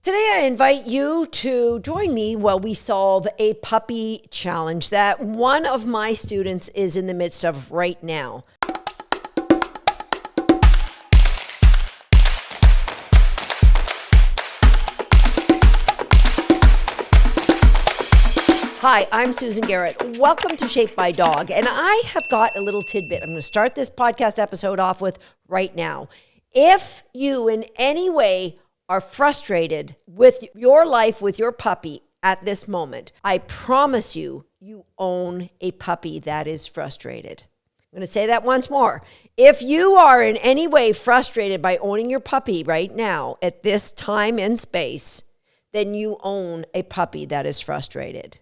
Today, I invite you to join me while we solve a puppy challenge that one of my students is in the midst of right now. Hi, I'm Susan Garrett. Welcome to Shaped by Dog. And I have got a little tidbit I'm going to start this podcast episode off with right now. If you in any way are frustrated with your life with your puppy at this moment, I promise you, you own a puppy that is frustrated. I'm going to say that once more. If you are in any way frustrated by owning your puppy right now at this time and space, then you own a puppy that is frustrated.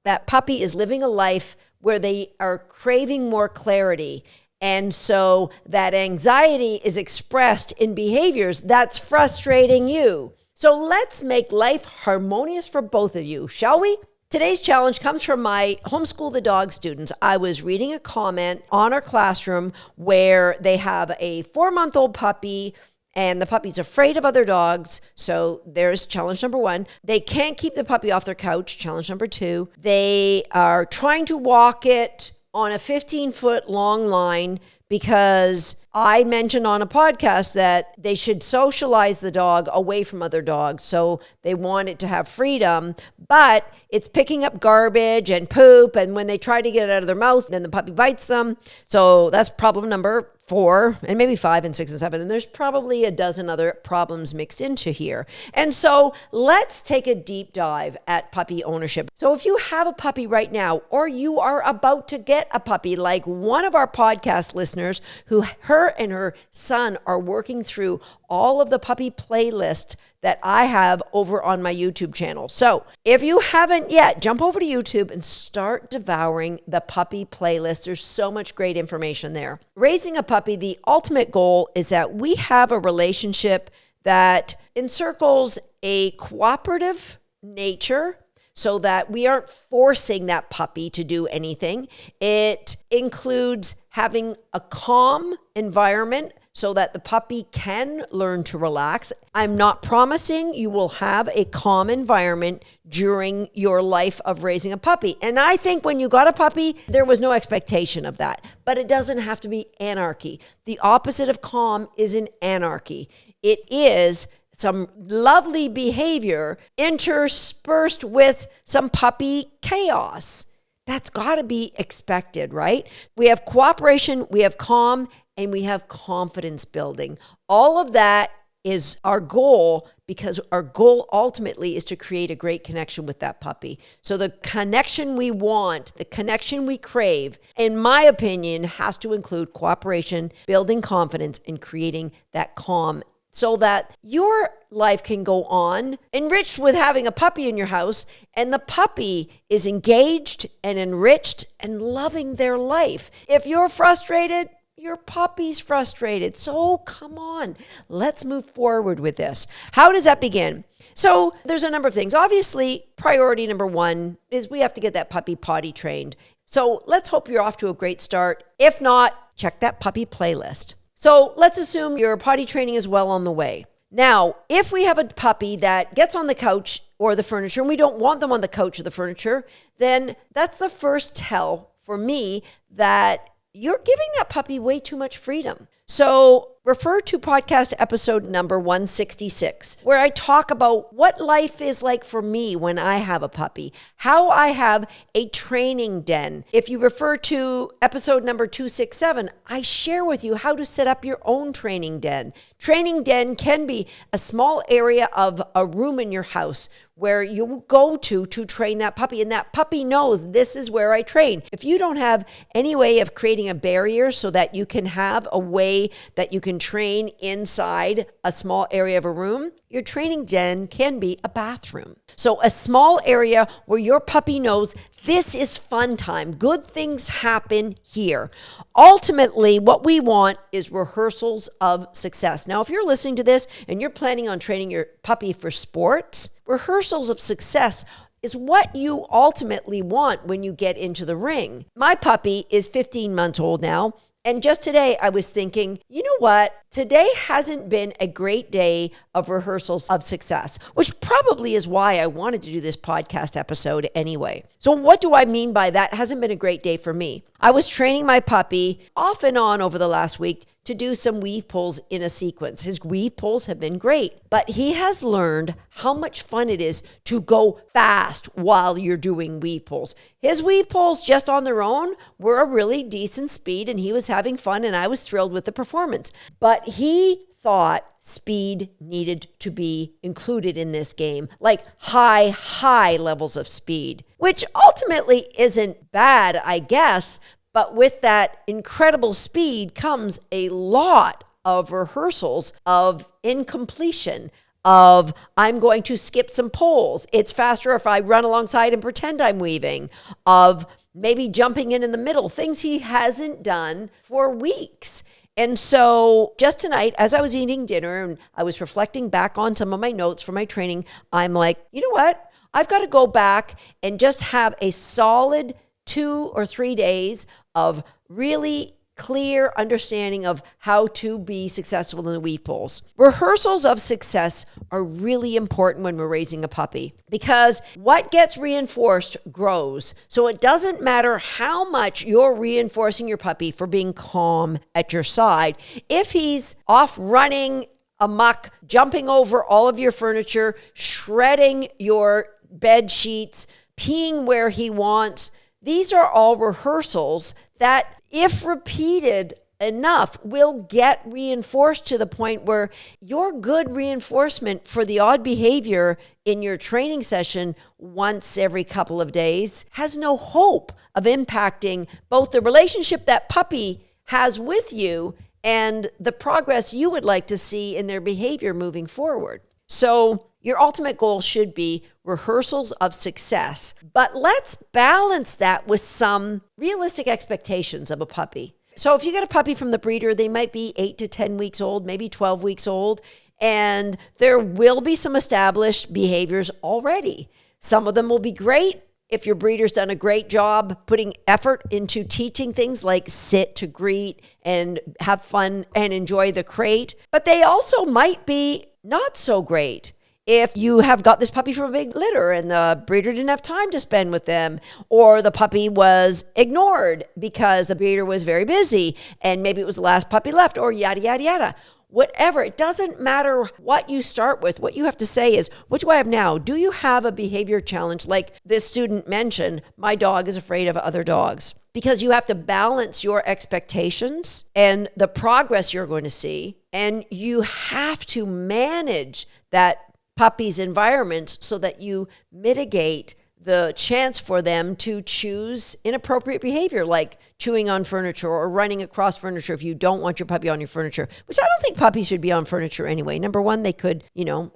That puppy is living a life where they are craving more clarity. And so that anxiety is expressed in behaviors that's frustrating you. So let's make life harmonious for both of you, shall we? Today's challenge comes from my Homeschool the Dog students. I was reading a comment on our classroom where they have a 4-month-old puppy and the puppy's afraid of other dogs. So there's challenge number 1. They can't keep the puppy off their couch. Challenge number 2. They are trying to walk it on a 15-foot long line because I mentioned on a podcast that they should socialize the dog away from other dogs. So they want it to have freedom, but it's picking up garbage and poop. And when they try to get it out of their mouth, then the puppy bites them. So that's problem number 4, and maybe 5 and 6 and 7. And there's probably a dozen other problems mixed into here. And so let's take a deep dive at puppy ownership. So if you have a puppy right now, or you are about to get a puppy, like one of our podcast listeners who her and her son are working through all of the puppy playlist that I have over on my YouTube channel. So if you haven't yet, jump over to YouTube and start devouring the puppy playlist. There's so much great information there. Raising a puppy, the ultimate goal is that we have a relationship that encircles a cooperative nature so that we aren't forcing that puppy to do anything. It includes having a calm environment so that the puppy can learn to relax. I'm not promising you will have a calm environment during your life of raising a puppy. And I think when you got a puppy, there was no expectation of that. But it doesn't have to be anarchy. The opposite of calm is an anarchy. It is some lovely behavior interspersed with some puppy chaos. That's got to be expected, right? We have cooperation, we have calm, and we have confidence building. All of that is our goal because our goal ultimately is to create a great connection with that puppy. So the connection we want, the connection we crave, in my opinion, has to include cooperation, building confidence, and creating that calm so that your life can go on enriched with having a puppy in your house, and the puppy is engaged and enriched and loving their life. If you're frustrated, your puppy's frustrated. So come on, let's move forward with this. How does that begin? So there's a number of things. Obviously, priority number 1 is we have to get that puppy potty trained. So let's hope you're off to a great start. If not, check that puppy playlist. So let's assume your potty training is well on the way. Now, if we have a puppy that gets on the couch or the furniture, and we don't want them on the couch or the furniture, then that's the first tell for me that you're giving that puppy way too much freedom. So refer to podcast episode number 166, where I talk about what life is like for me when I have a puppy, how I have a training den. If you refer to episode number 267, I share with you how to set up your own training den. Training den can be a small area of a room in your house where you go to train that puppy, and that puppy knows this is where I train. If you don't have any way of creating a barrier so that you can have a way that you can train inside a small area of a room, your training den can be a bathroom. So a small area where your puppy knows this is fun time. Good things happen here. Ultimately, what we want is rehearsals of success. Now, if you're listening to this and you're planning on training your puppy for sports, rehearsals of success is what you ultimately want when you get into the ring. My puppy is 15 months old now. And just today I was thinking, you know what? Today hasn't been a great day of rehearsals of success, which probably is why I wanted to do this podcast episode anyway. So what do I mean by that? Hasn't been a great day for me. I was training my puppy off and on over the last week to do some weave pulls in a sequence. His weave pulls have been great, but he has learned how much fun it is to go fast while you're doing weave pulls. His weave pulls just on their own were a really decent speed, and he was having fun, and I was thrilled with the performance. But he thought speed needed to be included in this game, like high levels of speed, which ultimately isn't bad, I guess. But with that incredible speed comes a lot of rehearsals of incompletion, of I'm going to skip some poles. It's faster if I run alongside and pretend I'm weaving, of maybe jumping in the middle, things he hasn't done for weeks. And so just tonight, as I was eating dinner and I was reflecting back on some of my notes from my training, I'm like, you know what? I've got to go back and just have a solid 2 or 3 days of really clear understanding of how to be successful in the weave pulls. Rehearsals of success are really important when we're raising a puppy because what gets reinforced grows. So it doesn't matter how much you're reinforcing your puppy for being calm at your side. If he's off running amok, jumping over all of your furniture, shredding your bed sheets, peeing where he wants, these are all rehearsals that, if repeated enough, will get reinforced to the point where your good reinforcement for the odd behavior in your training session once every couple of days has no hope of impacting both the relationship that puppy has with you and the progress you would like to see in their behavior moving forward. So your ultimate goal should be rehearsals of success, but let's balance that with some realistic expectations of a puppy. So if you get a puppy from the breeder, they might be 8 to 10 weeks old, maybe 12 weeks old, and there will be some established behaviors already. Some of them will be great if your breeder's done a great job putting effort into teaching things like sit to greet and have fun and enjoy the crate, but they also might be not so great if you have got this puppy from a big litter and the breeder didn't have time to spend with them, or the puppy was ignored because the breeder was very busy and maybe it was the last puppy left, or yada, yada, yada. Whatever, it doesn't matter what you start with. What you have to say is, what do I have now? Do you have a behavior challenge like this student mentioned, my dog is afraid of other dogs? Because you have to balance your expectations and the progress you're going to see, and you have to manage that puppy's environment so that you mitigate the chance for them to choose inappropriate behavior, like chewing on furniture or running across furniture if you don't want your puppy on your furniture, which I don't think puppies should be on furniture anyway. Number one, they could,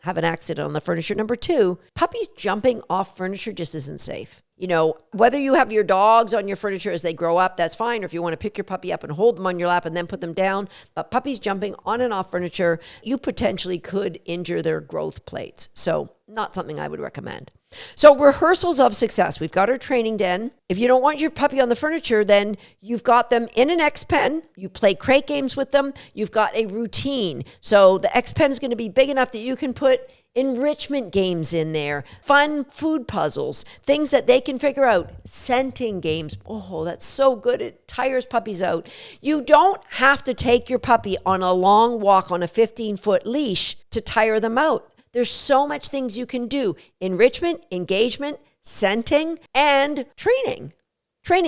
have an accident on the furniture. Number two, puppies jumping off furniture just isn't safe. Whether you have your dogs on your furniture as they grow up, that's fine. Or if you want to pick your puppy up and hold them on your lap and then put them down. But puppies jumping on and off furniture, you potentially could injure their growth plates. So not something I would recommend. So rehearsals of success. We've got our training den. If you don't want your puppy on the furniture, then you've got them in an X-Pen. You play crate games with them. You've got a routine. So the X-Pen is going to be big enough that you can put enrichment games in there, fun food puzzles, things that they can figure out, scenting games. Oh, that's so good. It tires puppies out. You don't have to take your puppy on a long walk on a 15-foot leash to tire them out. There's so much things you can do. Enrichment, engagement, scenting, and training.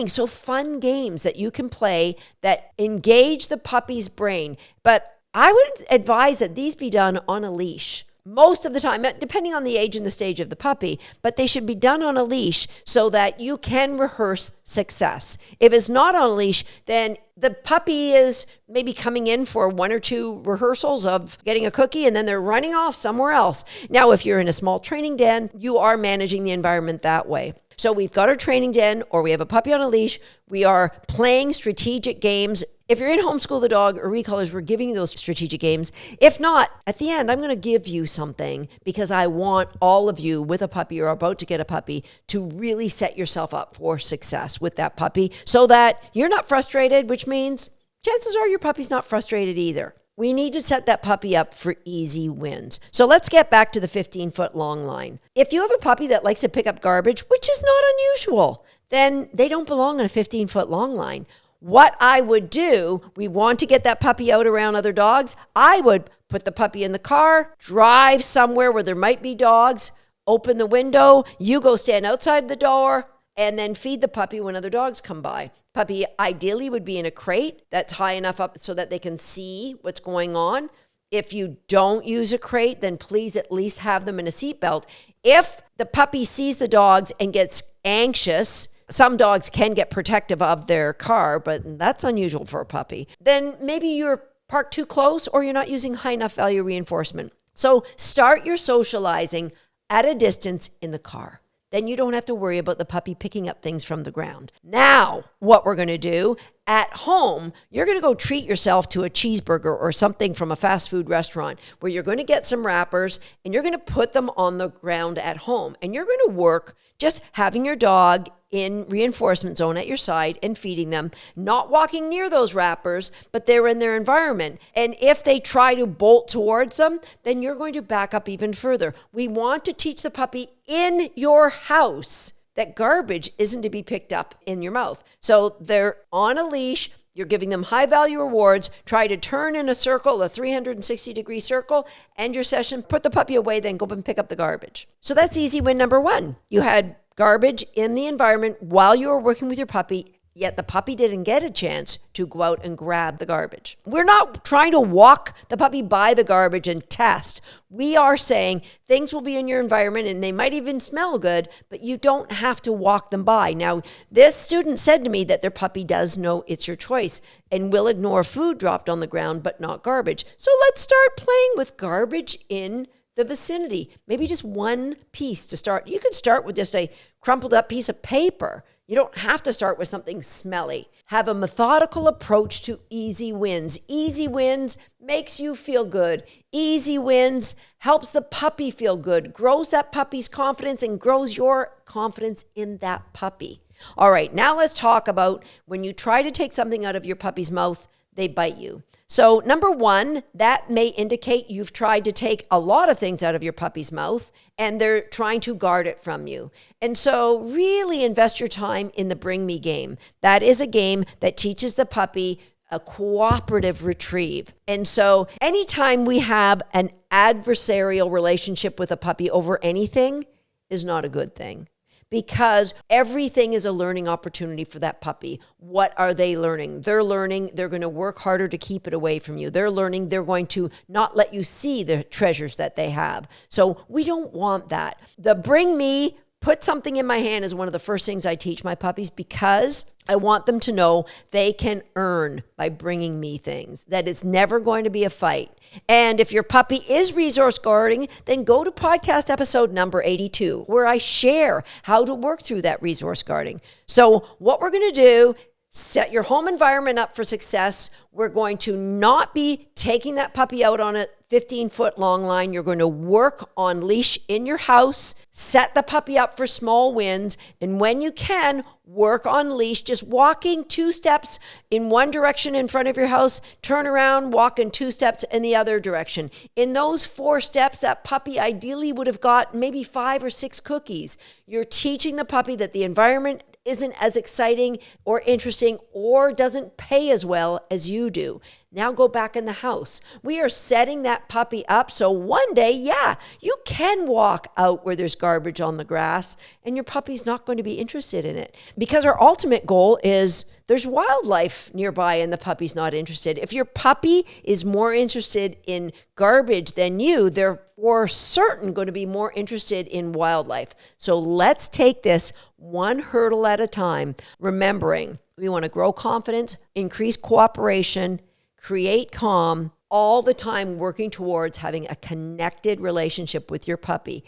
So fun games that you can play that engage the puppy's brain. But I would advise that these be done on a leash. Most of the time, depending on the age and the stage of the puppy, but they should be done on a leash so that you can rehearse success. If it's not on a leash, then the puppy is maybe coming in for 1 or 2 rehearsals of getting a cookie and then they're running off somewhere else. Now, if you're in a small training den, you are managing the environment that way. So we've got our training den, or we have a puppy on a leash. We are playing strategic games. If you're in Homeschool the Dog or Recallers, we're giving you those strategic games. If not, at the end, I'm going to give you something because I want all of you with a puppy or about to get a puppy to really set yourself up for success with that puppy so that you're not frustrated, which means chances are your puppy's not frustrated either. We need to set that puppy up for easy wins. So let's get back to the 15-foot long line. If you have a puppy that likes to pick up garbage, which is not unusual, then they don't belong on a 15-foot long line. What I would do, we want to get that puppy out around other dogs. I would put the puppy in the car, drive somewhere where there might be dogs, open the window, you go stand outside the door, and then feed the puppy when other dogs come by. Puppy ideally would be in a crate that's high enough up so that they can see what's going on. If you don't use a crate, then please at least have them in a seatbelt. If the puppy sees the dogs and gets anxious, some dogs can get protective of their car, but that's unusual for a puppy. Then maybe you're parked too close or you're not using high enough value reinforcement. So start your socializing at a distance in the car. Then you don't have to worry about the puppy picking up things from the ground. Now, what we're going to do, at home, you're going to go treat yourself to a cheeseburger or something from a fast food restaurant where you're going to get some wrappers and you're going to put them on the ground at home. And you're going to work just having your dog in reinforcement zone at your side and feeding them, not walking near those wrappers, but they're in their environment. And if they try to bolt towards them, then you're going to back up even further. We want to teach the puppy in your house that garbage isn't to be picked up in your mouth. So they're on a leash. You're giving them high value rewards. Try to turn in a circle, a 360-degree circle, end your session, put the puppy away, then go up and pick up the garbage. So that's easy win number one. You had garbage in the environment while you were working with your puppy, yet the puppy didn't get a chance to go out and grab the garbage. We're not trying to walk the puppy by the garbage and test. We are saying things will be in your environment and they might even smell good, but you don't have to walk them by. Now, this student said to me that their puppy does know it's your choice and will ignore food dropped on the ground, but not garbage. So let's start playing with garbage in the vicinity. Maybe just one piece to start. You could start with just a crumpled up piece of paper. You don't have to start with something smelly. Have a methodical approach to easy wins. Easy wins makes you feel good. Easy wins helps the puppy feel good, grows that puppy's confidence and grows your confidence in that puppy. All right, now let's talk about when you try to take something out of your puppy's mouth, they bite you. So number one, that may indicate you've tried to take a lot of things out of your puppy's mouth and they're trying to guard it from you. And so really invest your time in the Bring Me game. That is a game that teaches the puppy a cooperative retrieve. And so anytime we have an adversarial relationship with a puppy over anything is not a good thing. Because everything is a learning opportunity for that puppy. What are they learning? They're learning they're going to work harder to keep it away from you. They're learning they're going to not let you see the treasures that they have. So we don't want that. The Bring Me, put something in my hand is one of the first things I teach my puppies because I want them to know they can earn by bringing me things, that it's never going to be a fight. And if your puppy is resource guarding, then go to podcast episode number 82, where I share how to work through that resource guarding. So what we're going to do, set your home environment up for success. We're going to not be taking that puppy out on a 15-foot long line. You're going to work on leash in your house, set the puppy up for small wins, and when you can, work on leash, just walking 2 steps in one direction in front of your house, turn around, walk in 2 steps in the other direction. In those 4 steps, that puppy ideally would have got maybe 5 or 6 cookies. You're teaching the puppy that the environment isn't as exciting or interesting or doesn't pay as well as you do. Now go back in the house. We are setting that puppy up so one day, yeah, you can walk out where there's garbage on the grass and your puppy's not going to be interested in it. Because our ultimate goal is there's wildlife nearby and the puppy's not interested. If your puppy is more interested in garbage than you, they're for certain going to be more interested in wildlife. So let's take this one hurdle at a time, remembering we want to grow confidence, increase cooperation, create calm, all the time working towards having a connected relationship with your puppy.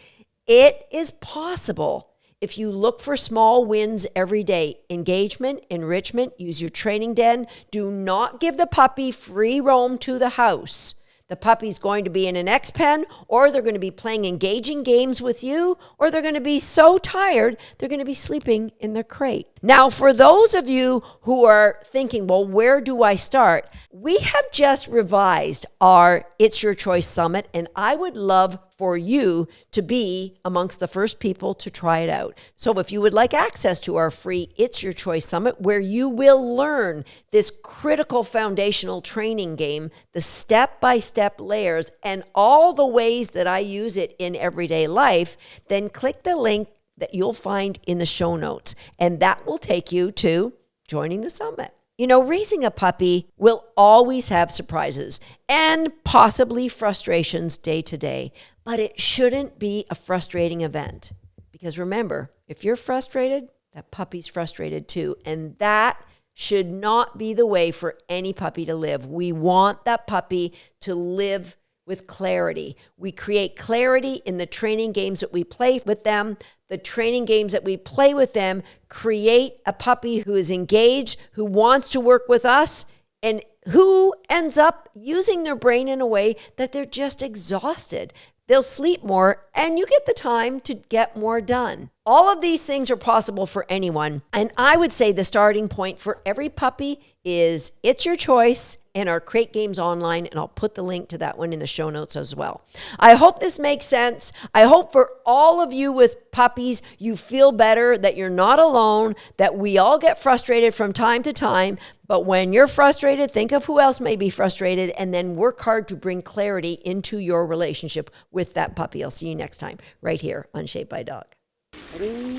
It is possible if you look for small wins every day. Engagement, enrichment, use your training den. Do not give the puppy free roam to the house. The puppy's going to be in an X pen, or they're going to be playing engaging games with you, or they're going to be so tired, they're going to be sleeping in their crate. Now, for those of you who are thinking, well, where do I start? We have just revised our It's Your Choice Summit, and I would love for you to be amongst the first people to try it out. So if you would like access to our free It's Your Choice Summit, where you will learn this critical foundational training game, the step-by-step layers, and all the ways that I use it in everyday life, then click the link that you'll find in the show notes, and that will take you to joining the summit. You know, raising a puppy will always have surprises and possibly frustrations day to day, but it shouldn't be a frustrating event. Because remember, if you're frustrated, that puppy's frustrated too. And that should not be the way for any puppy to live. We want that puppy to live with clarity. We create clarity in the training games that we play with them. The training games that we play with them create a puppy who is engaged, who wants to work with us, and who ends up using their brain in a way that they're just exhausted. They'll sleep more, and you get the time to get more done. All of these things are possible for anyone. And I would say the starting point for every puppy is It's Your Choice and our Crate Games Online, and I'll put the link to that one in the show notes as well. I hope this makes sense. I hope for all of you with puppies, you feel better, that you're not alone, that we all get frustrated from time to time. But when you're frustrated, think of who else may be frustrated, and then work hard to bring clarity into your relationship with that puppy. I'll see you next time right here on Shaped by Dog.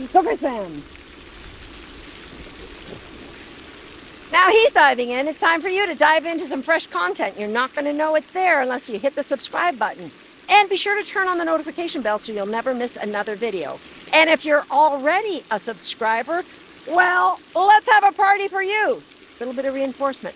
Focus, fam. Now he's diving in. It's time for you to dive into some fresh content. You're not going to know it's there unless you hit the subscribe button. And be sure to turn on the notification bell so you'll never miss another video. And if you're already a subscriber, well, let's have a party for you. A little bit of reinforcement.